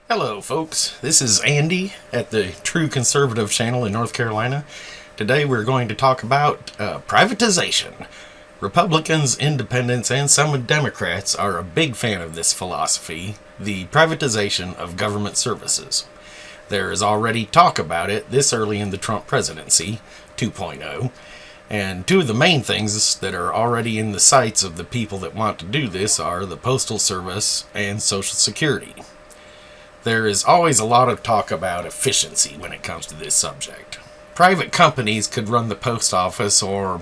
Hello, folks. This is Andy at the True Conservative channel in North Carolina. Today we're going to talk about privatization. Republicans, independents, and some Democrats are a big fan of this philosophy, the privatization of government services. There is already talk about it this early in the Trump presidency, 2.0, and two of the main things that are already in the sights of the people that want to do this are the Postal Service and Social Security. There is always a lot of talk about efficiency when it comes to this subject. Private companies could run the post office or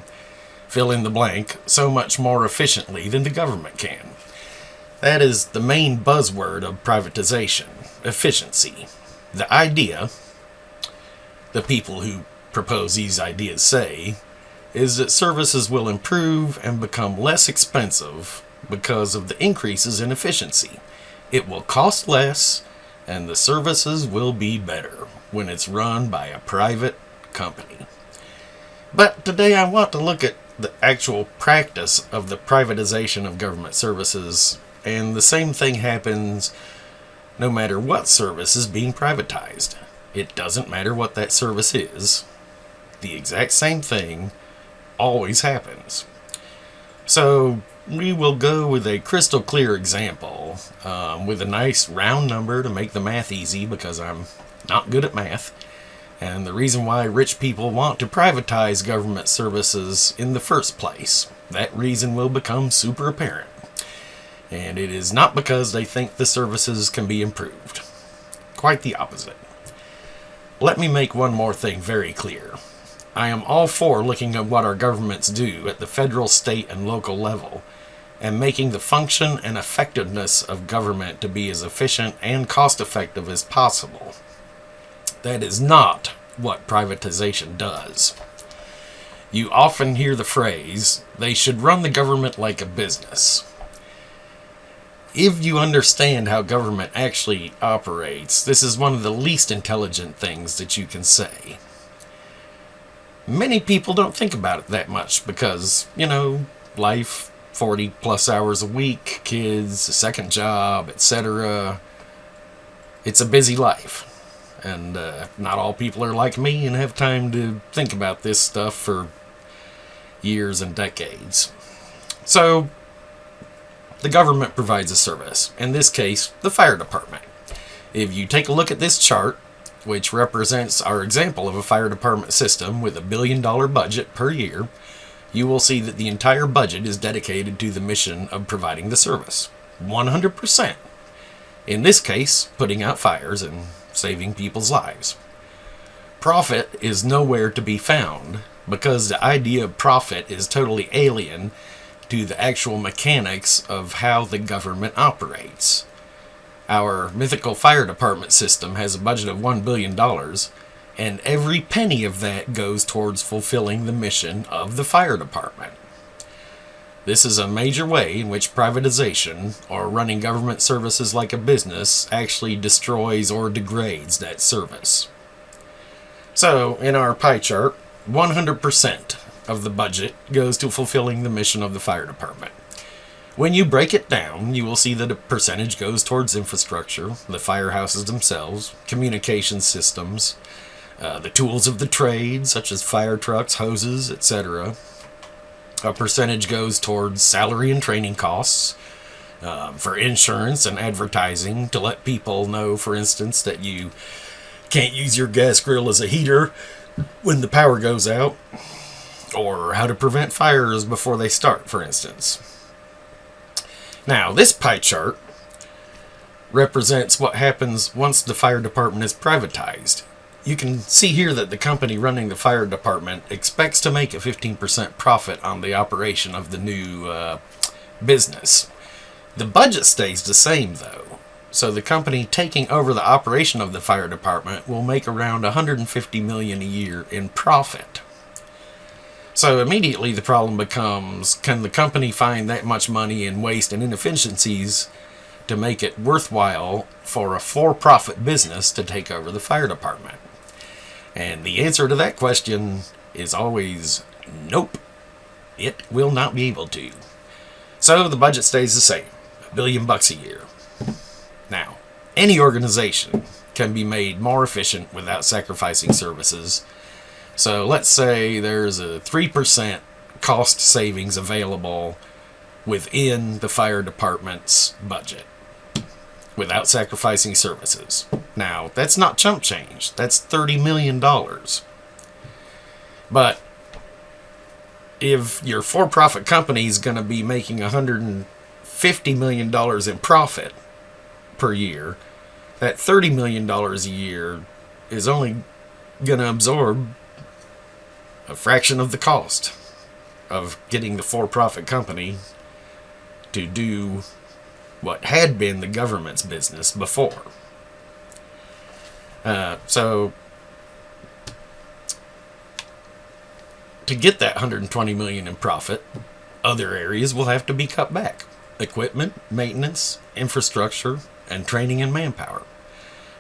fill in the blank so much more efficiently than the government can. That is the main buzzword of privatization, efficiency. The idea, the people who propose these ideas say, is that services will improve and become less expensive because of the increases in efficiency. It will cost less, and the services will be better when it's run by a private company. But today I want to look at the actual practice of the privatization of government services, and the same thing happens no matter what service is being privatized. It doesn't matter what that service is. The exact same thing always happens. So we will go with a crystal clear example with a nice round number to make the math easy because I'm not good at math. And the reason why rich people want to privatize government services in the first place. That reason will become super apparent. And it is not because they think the services can be improved. Quite the opposite. Let me make one more thing very clear. I am all for looking at what our governments do at the federal, state, and local level, and making the function and effectiveness of government to be as efficient and cost-effective as possible. That is not what privatization does. You often hear the phrase, they should run the government like a business. If you understand how government actually operates, this is one of the least intelligent things that you can say. Many people don't think about it that much because, life, 40 plus hours a week, kids, a second job, etc. It's a busy life. And not all people are like me and have time to think about this stuff for years and decades. So, the government provides a service. In this case, the fire department. If you take a look at this chart, which represents our example of a fire department system with $1 billion budget per year, you will see that the entire budget is dedicated to the mission of providing the service. 100%. In this case, putting out fires and saving people's lives. Profit is nowhere to be found because the idea of profit is totally alien to the actual mechanics of how the government operates. Our mythical fire department system has a budget of $1 billion, and every penny of that goes towards fulfilling the mission of the fire department. This is a major way in which privatization, or running government services like a business, actually destroys or degrades that service. So, in our pie chart, 100% of the budget goes to fulfilling the mission of the fire department. When you break it down, you will see that a percentage goes towards infrastructure, the firehouses themselves, communication systems, the tools of the trade, such as fire trucks, hoses, etc. A percentage goes towards salary and training costs, for insurance and advertising, to let people know, for instance, that you can't use your gas grill as a heater when the power goes out, or how to prevent fires before they start, for instance. Now, this pie chart represents what happens once the fire department is privatized. You can see here that the company running the fire department expects to make a 15% profit on the operation of the new business. The budget stays the same, though. So the company taking over the operation of the fire department will make around $150 million a year in profit. So immediately the problem becomes, can the company find that much money in waste and inefficiencies to make it worthwhile for a for-profit business to take over the fire department? And the answer to that question is always nope. It will not be able to. So the budget stays the same, $1 billion a year. Now, Any organization can be made more efficient without sacrificing services. So let's say there's a 3% cost savings available within the fire department's budget without sacrificing services. Now, that's not chump change. That's $30 million. But if your for-profit company is going to be making $150 million in profit per year, that $30 million a year is only going to absorb a fraction of the cost of getting the for-profit company to do what had been the government's business before. So to get that $120 million in profit, other areas will have to be cut back. Equipment, maintenance, infrastructure, and training and manpower.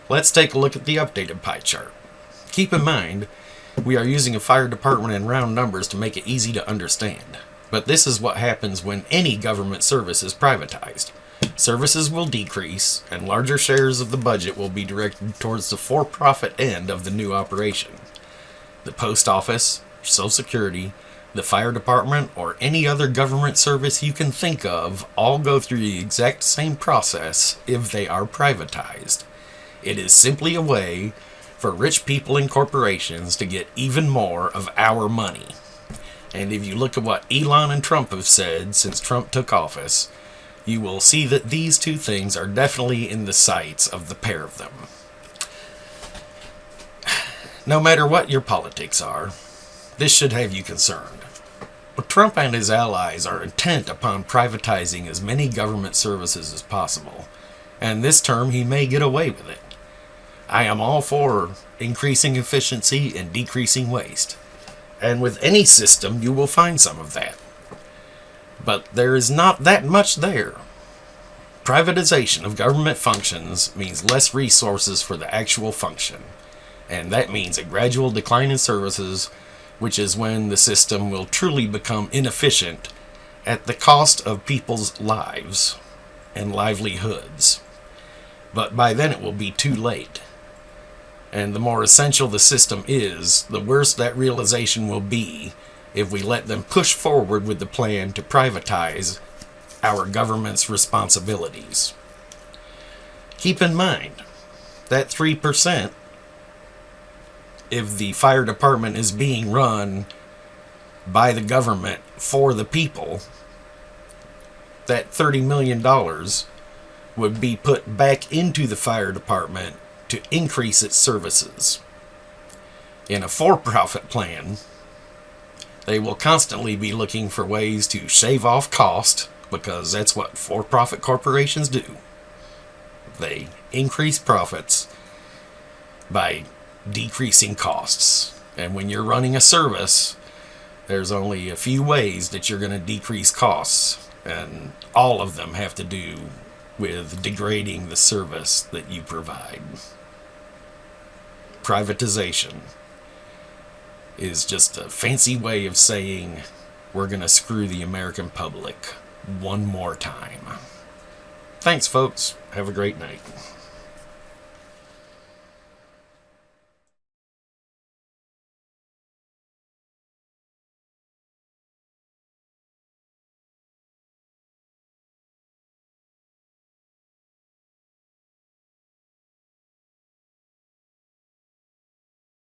Let's take a look at the updated pie chart. Keep in mind, we are using a fire department in round numbers to make it easy to understand. But this is what happens when any government service is privatized. Services will decrease, and larger shares of the budget will be directed towards the for-profit end of the new operation. The post office, Social Security, the fire department, or any other government service you can think of all go through the exact same process if they are privatized. It is simply a way for rich people and corporations to get even more of our money. And if you look at what Elon and Trump have said since Trump took office, you will see that these two things are definitely in the sights of the pair of them. No matter what your politics are, this should have you concerned. But Trump and his allies are intent upon privatizing as many government services as possible, and this term he may get away with it. I am all for increasing efficiency and decreasing waste, and with any system you will find some of that. But there is not that much there. Privatization of government functions means less resources for the actual function, and that means a gradual decline in services, which is when the system will truly become inefficient at the cost of people's lives and livelihoods. But by then it will be too late. And the more essential the system is, the worse that realization will be if we let them push forward with the plan to privatize our government's responsibilities. Keep in mind that 3%, if the fire department is being run by the government for the people, that $30 million would be put back into the fire department to increase its services. In a for-profit plan, they will constantly be looking for ways to shave off cost, because that's what for-profit corporations do. They increase profits by decreasing costs. And when you're running a service, there's only a few ways that you're going to decrease costs, and all of them have to do with degrading the service that you provide. Privatization is just a fancy way of saying we're going to screw the American public one more time. Thanks, folks. Have a great night.